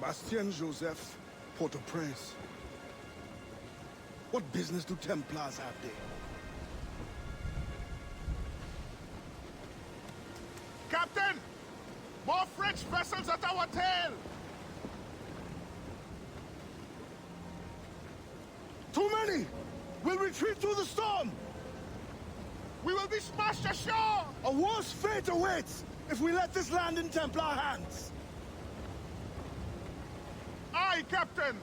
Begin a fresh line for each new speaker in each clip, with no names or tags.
Bastien Joseph, Port-au-Prince. What business do Templars have there?
Captain! More French vessels at our tail!
Too many! We'll retreat through the storm!
We will be smashed ashore!
A worse fate awaits if we let this land in Templar hands!
Aye, Captain!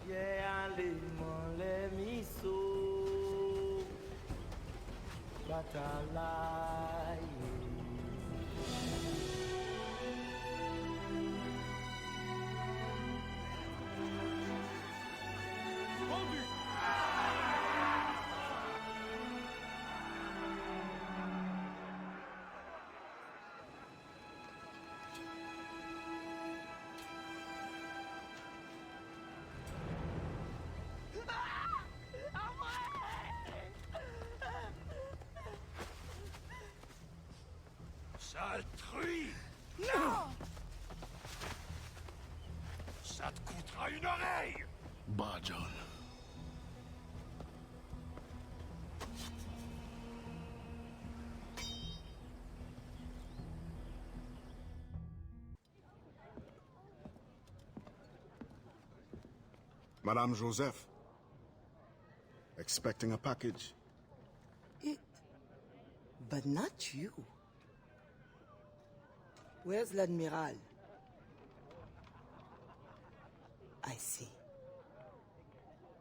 Yeah, let me so but I lie.
Sale truie! Non! Ça te coûtera une oreille!
Bah, John. Madame Joseph. Expecting a package.
It. But not you. Where's l'Admiral? I see.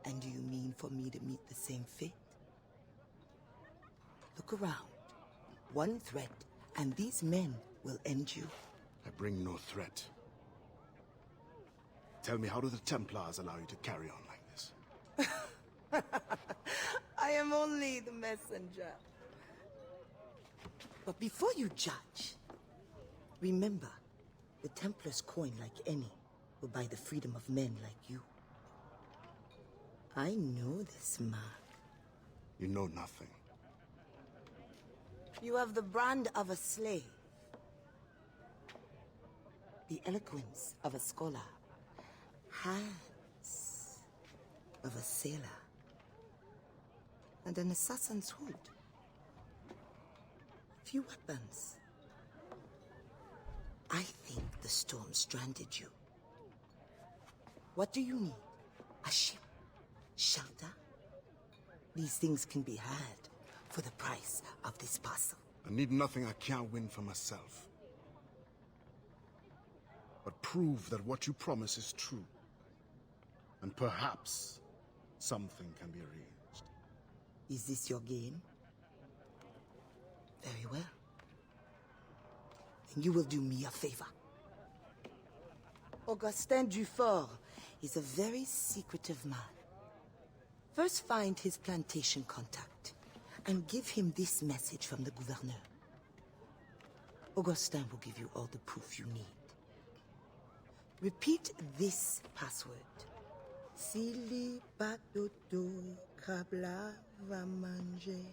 And do you mean for me to meet the same fate? Look around. One threat, and these men will end you.
I bring no threat. Tell me, how do the Templars allow you to carry on like this?
I am only the messenger. But before you judge, remember, the Templars' coin, like any, will buy the freedom of men like you. I know this man.
You know nothing.
You have the brand of a slave, the eloquence of a scholar, hands of a sailor, and an assassin's hood. Few weapons. I think the storm stranded you. What do you need? A ship? Shelter? These things can be had for the price of this parcel.
I need nothing I can't win for myself. But prove that what you promise is true. And perhaps something can be arranged.
Is this your game? Very well. Then you will do me a favor. Augustin Dufort is a very secretive man. First find his plantation contact and give him this message from the gouverneur. Augustin will give you all the proof you need. Repeat this password. Sili Badodo Kabla va manger.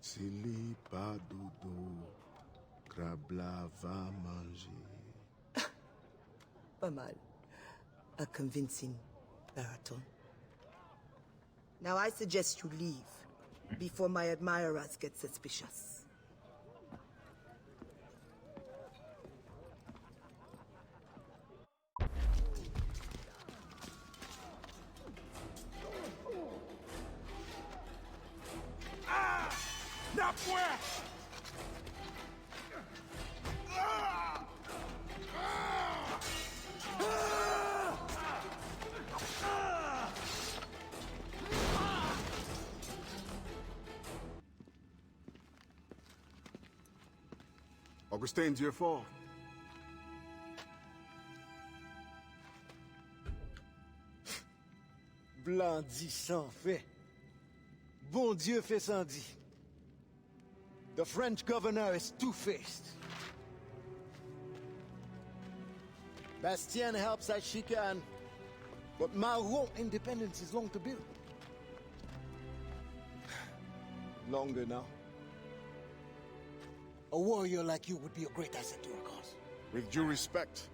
Sili Badodo Krabla va manger.
Pas mal. A convincing baritone. Now I suggest you leave before my admirers get suspicious.
Ah!
à point!
Augustin, Dieu fort.
Blanc dit sans fait. Bon Dieu fait sans dit. The French governor is two-faced. Bastien helps as she can, but Maroon independence is long to build. Longer now. A warrior like you would be a great asset to our cause.
With due respect,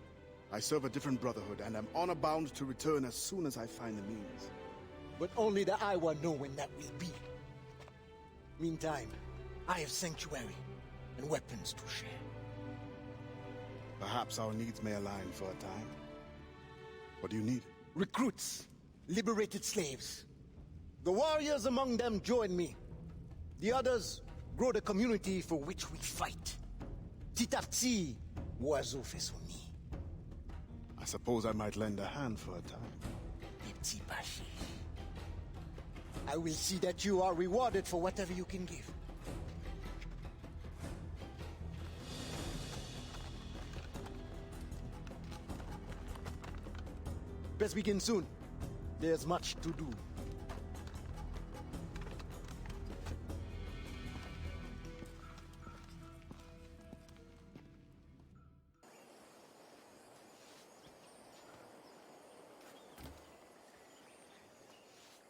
I serve a different brotherhood, and I'm honor-bound to return as soon as I find the means.
But only the Iwa know when that will be. Meantime, I have sanctuary and weapons to share.
Perhaps our needs may align for a time. What do you need?
Recruits, liberated slaves. The warriors among them join me. The others grow the community for which we fight. Petit à petit, oiseau fait son nid.
I suppose I might lend a hand for a time.
Les petits bâchés. I will see that you are rewarded for whatever you can give. Best begin soon. There's much to do.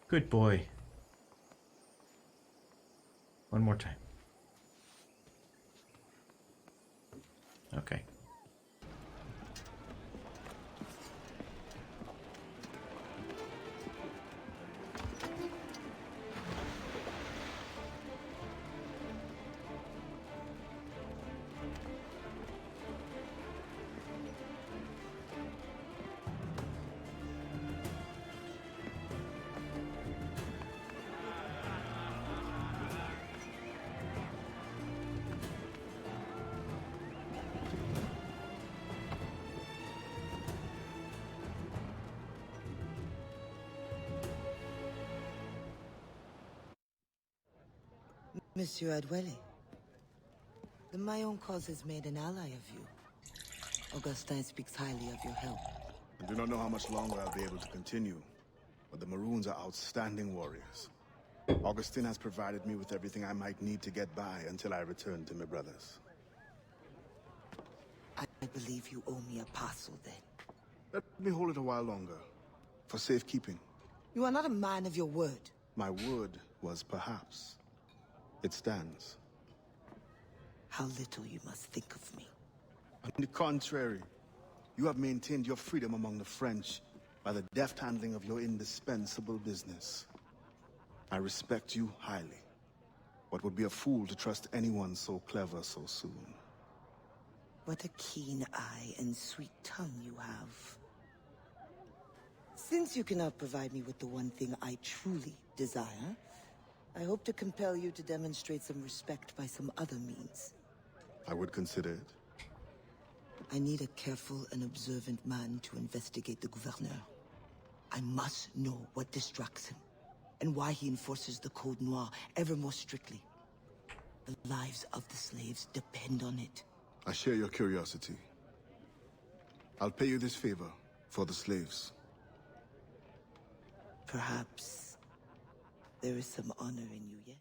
Good boy. One more time. Okay.
Monsieur Adwele, the Mayon cause has made an ally of you. Augustin speaks highly of your help.
I do not know how much longer I'll be able to continue, but the Maroons are outstanding warriors. Augustin has provided me with everything I might need to get by until I return to my brothers.
I believe you owe me a parcel then.
Let me hold it a while longer, for safekeeping.
You are not a man of your word.
My word was perhaps. It stands.
How little you must think of me.
On the contrary, you have maintained your freedom among the French by the deft handling of your indispensable business. I respect you highly, but would be a fool to trust anyone so clever so soon.
What a keen eye and sweet tongue you have. Since you cannot provide me with the one thing I truly desire, I hope to compel you to demonstrate some respect by some other means.
I would consider it.
I need a careful and observant man to investigate the gouverneur. I must know what distracts him, and why he enforces the Code Noir ever more strictly. The lives of the slaves depend on it.
I share your curiosity. I'll pay you this favor for the slaves.
Perhaps there is some honor in you yet.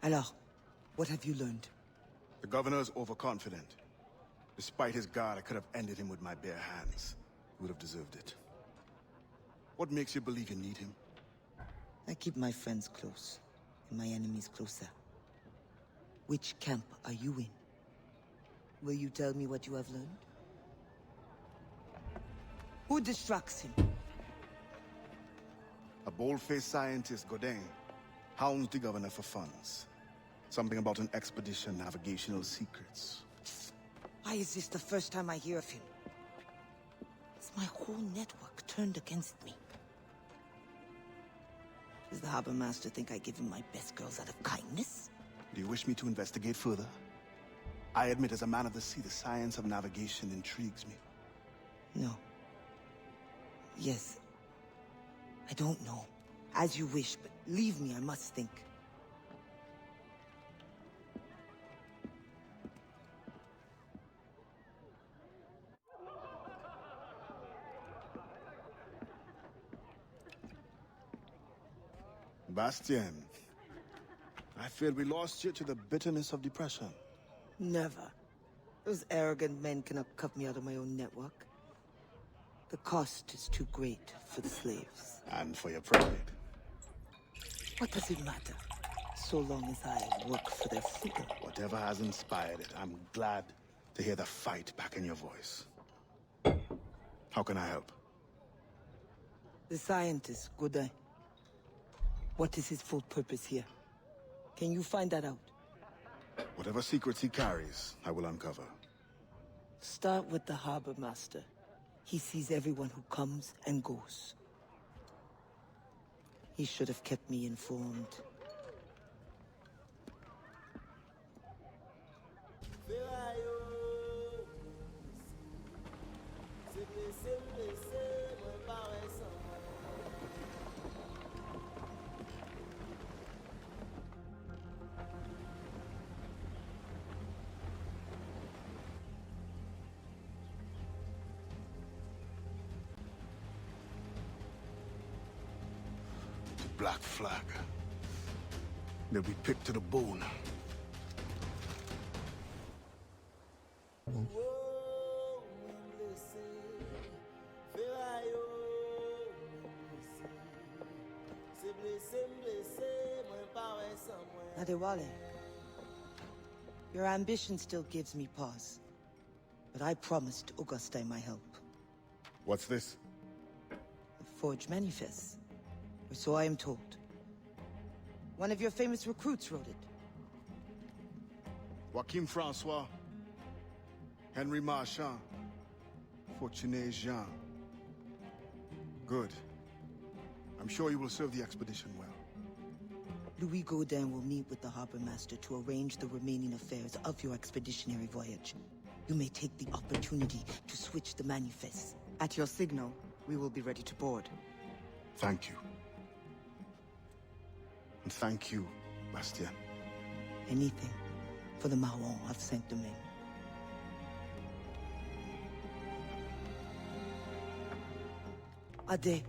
Alors, what have you learned?
The governor's overconfident. Despite his guard, I could have ended him with my bare hands. He would have deserved it. What makes you believe you need him?
I keep my friends close, and my enemies closer. Which camp are you in? Will you tell me what you have learned? Who distracts him?
A bold-faced scientist, Godin, hounds the governor for funds. Something about an expedition, navigational secrets.
Why is this the first time I hear of him? Is my whole network turned against me? Does the harbor master think I give him my best girls out of kindness?
Do you wish me to investigate further? I admit, as a man of the sea, the science of navigation intrigues me.
No. Yes. I don't know. As you wish, but leave me, I must think.
Bastien, I fear we lost you to the bitterness of depression.
Never. Those arrogant men cannot cut me out of my own network. The cost is too great for the slaves.
And for your pride.
What does it matter? So long as I work for their freedom.
Whatever has inspired it, I'm glad to hear the fight back in your voice. How can I help?
The scientist, Godin. What is his full purpose here? Can you find that out?
Whatever secrets he carries, I will uncover.
Start with the harbor master. He sees everyone who comes and goes. He should have kept me informed.
Black flag. They'll be picked to the bone.
Adewale, your ambition still gives me pause. But I promised Auguste my help.
What's this?
The Forge Manifest. Or so I am told. One of your famous recruits wrote it.
Joachim Francois, Henry Marchand, Fortuné Jean. Good. I'm sure you will serve the expedition well.
Louis Godin will meet with the harbor master to arrange the remaining affairs of your expeditionary voyage. You may take the opportunity to switch the manifests.
At your signal, we will be ready to board.
Thank you. And thank you, Bastien.
Anything for the Marron of Saint-Domingue. Ade,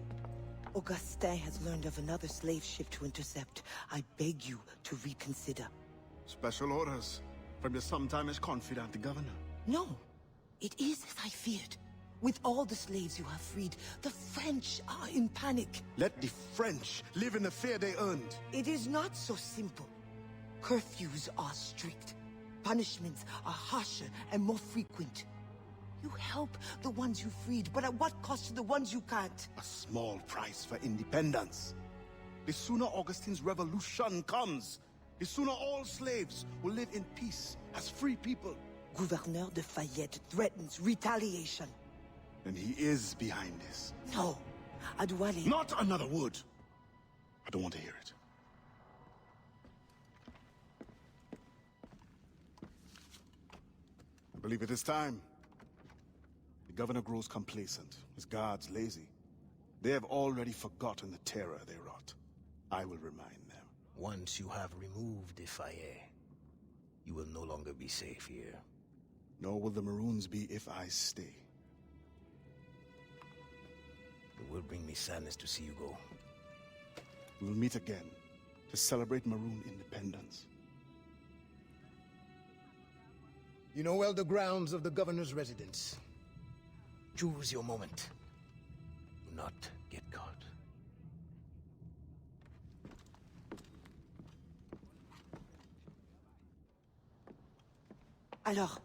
Augustin has learned of another slave ship to intercept. I beg you to reconsider.
Special orders from your sometime confidant, the governor.
No, it is as I feared. With all the slaves you have freed, the French are in panic.
Let the French live in the fear they earned.
It is not so simple. Curfews are strict. Punishments are harsher and more frequent. You help the ones you freed, but at what cost to the ones you can't?
A small price for independence. The sooner Augustine's revolution comes, the sooner all slaves will live in peace as free people.
Gouverneur de Fayette threatens retaliation.
And he is behind this.
No, Adewale.
Not another word. I don't want to hear it. I believe it is time. The governor grows complacent. His guards lazy. They have already forgotten the terror they wrought. I will remind them.
Once you have removed Defayet, you will no longer be safe here.
Nor will the Maroons be if I stay.
It will bring me sadness to see you go.
We will meet again to celebrate Maroon independence.
You know well the grounds of the governor's residence. Choose your moment. Do not get caught.
Alors,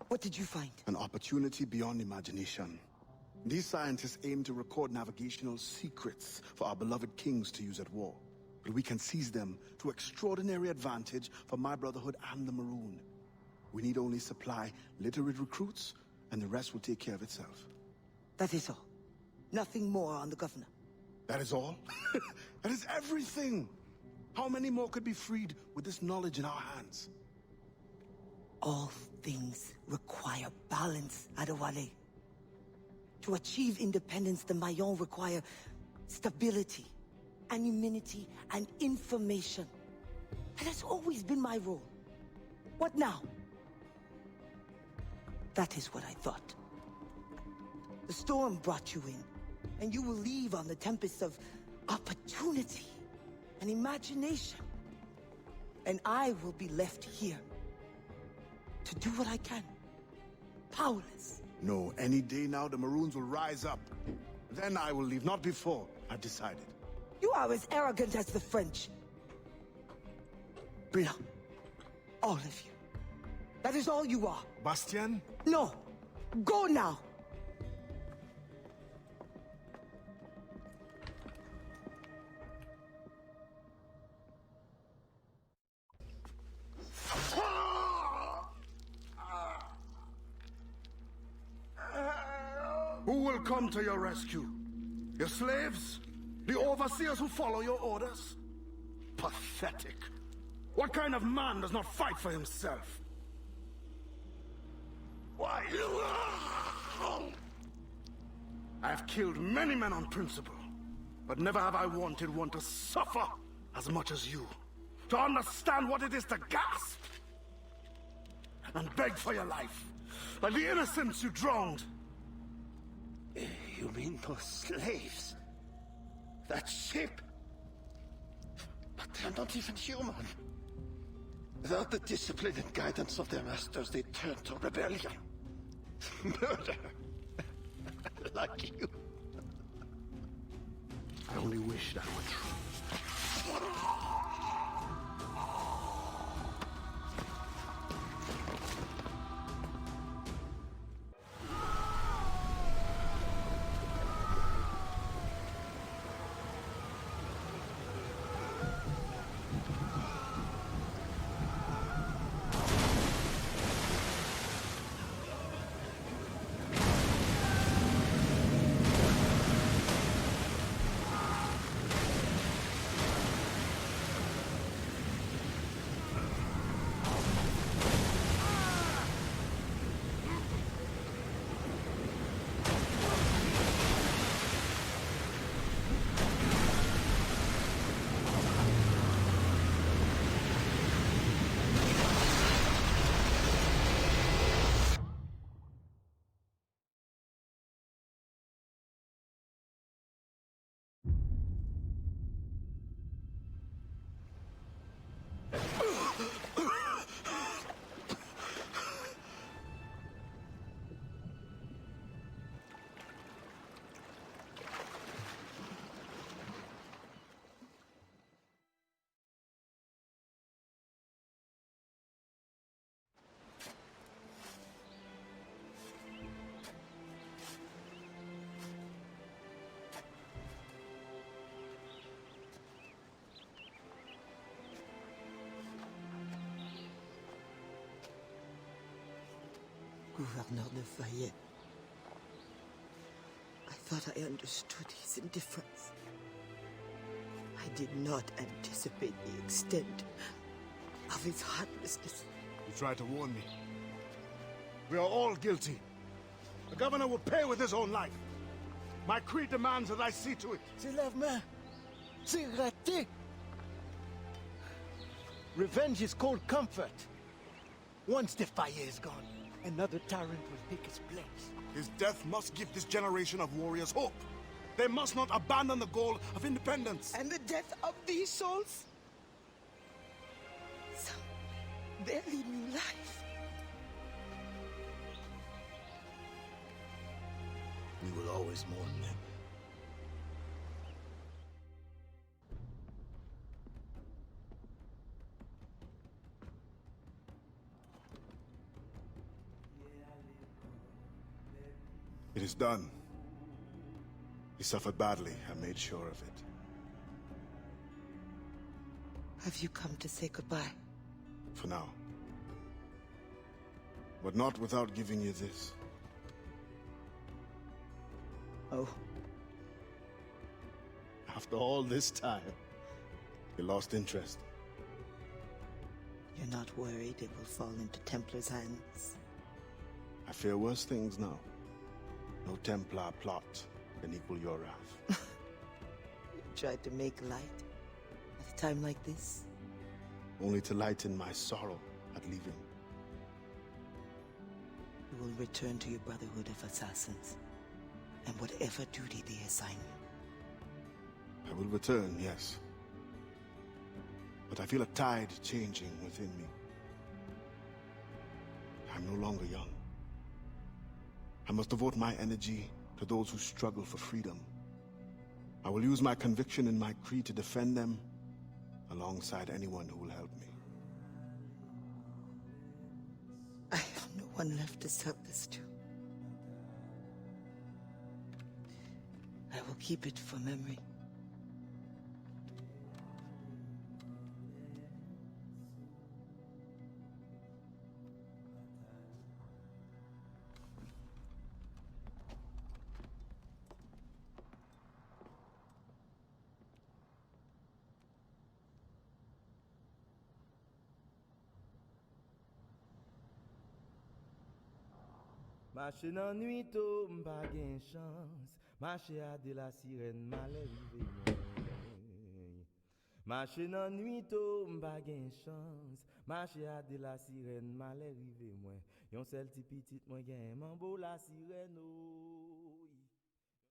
what did you find?
An opportunity beyond imagination. These scientists aim to record navigational secrets for our beloved kings to use at war. But we can seize them to extraordinary advantage for my Brotherhood and the Maroon. We need only supply literate recruits, and the rest will take care of itself.
That is all. Nothing more on the governor.
That is all? That is everything! How many more could be freed with this knowledge in our hands?
All things require balance, Adewale. To achieve independence, the Mayon require stability, anonymity, and information. That has always been my role. What now? That is what I thought. The storm brought you in, and you will leave on the tempest of opportunity and imagination. And I will be left here to do what I can. Powerless.
No, any day now the Maroons will rise up. Then I will leave, not before. I've decided.
You are as arrogant as the French. Blanc. All of you. That is all you are.
Bastien?
No. Go now.
Who will come to your rescue? Your slaves? The overseers who follow your orders? Pathetic. What kind of man does not fight for himself? Why? I have killed many men on principle, but never have I wanted one to suffer as much as you. To understand what it is to gasp and beg for your life, like the innocents you drowned.
You mean those slaves? That ship? But they're not even human. Without the discipline and guidance of their masters, they turn to rebellion. Murder. Like you.
I only wish that were true.
Gouverneur de Fayet. I thought I understood his indifference. I did not anticipate the extent of his heartlessness.
You tried to warn me. We are all guilty. The governor will pay with his own life. My creed demands that I see to it.
C'est la main. C'est raté. Revenge is cold comfort. Once the fire is gone, another tyrant will take his place.
His death must give this generation of warriors hope. They must not abandon the goal of independence.
And the death of these souls? Some barely new life.
We will always mourn them. It is done. He suffered badly. I made sure of it.
Have you come to say goodbye?
For now. But not without giving you this.
Oh.
After all this time, you lost interest.
You're not worried it will fall into Templar's hands?
I fear worse things now. No Templar plot can equal your wrath.
You tried to make light at a time like this?
Only to lighten my sorrow at leaving.
You will return to your Brotherhood of Assassins, and whatever duty they assign you.
I will return, yes. But I feel a tide changing within me. I'm no longer young. I must devote my energy to those who struggle for freedom. I will use my conviction and my creed to defend them alongside anyone who will help me.
I have no one left to serve this to. I will keep it for memory.
Marcher dans nuit tôt, m'pa gen chance. Marcher à de la sirène, malheur rive moi. Marcher dans nuit tôt, m'pa gen chance. Marcher à de la sirène, malheur rive moi. Yon sel ti petit moi gen, mambo la sirène oh.